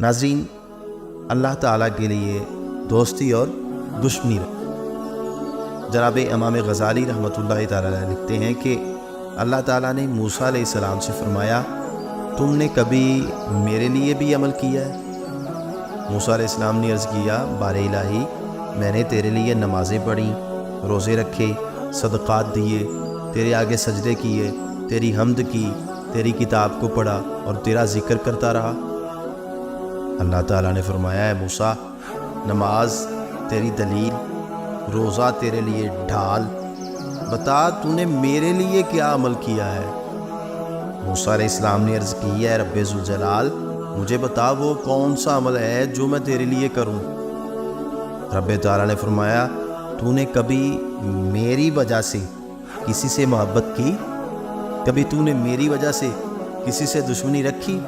नाज़रीन, अल्लाह ताला के लिए दोस्ती और दुश्मनी। जनाब इमाम गज़ाली रहमतुल्लाह ताला अलैह लिखते हैं कि अल्लाह ताला ने मूसा अलैहिस्सलाम से फरमाया, तुमने कभी मेरे लिए भी अमल किया है? मूसा अलैहिस्सलाम ने अर्ज़ किया, बारे इलाही, मैंने तेरे लिए नमाज़ें पढ़ी, रोज़े रखे, सदक़ात दिए, तेरे आगे सजदे किए, तेरी हम्द की, तेरी किताब को पढ़ा और तेरा ज़िक्र करता रहा। अल्लाह ताला ने फरमाया, है मूसा, नमाज तेरी दलील, रोज़ा तेरे लिए ढाल, बता तूने मेरे लिए क्या अमल किया है? मूसा अलैहिस्सलाम ने अर्ज़ की है, रब्बे ज़ुल जलाल, मुझे बता वो कौन सा अमल है जो मैं तेरे लिए करूं? रब्बे ताला ने फरमाया, तूने कभी मेरी वजह से किसी से मोहब्बत की? कभी तूने मेरी वजह से किसी से दुश्मनी रखी?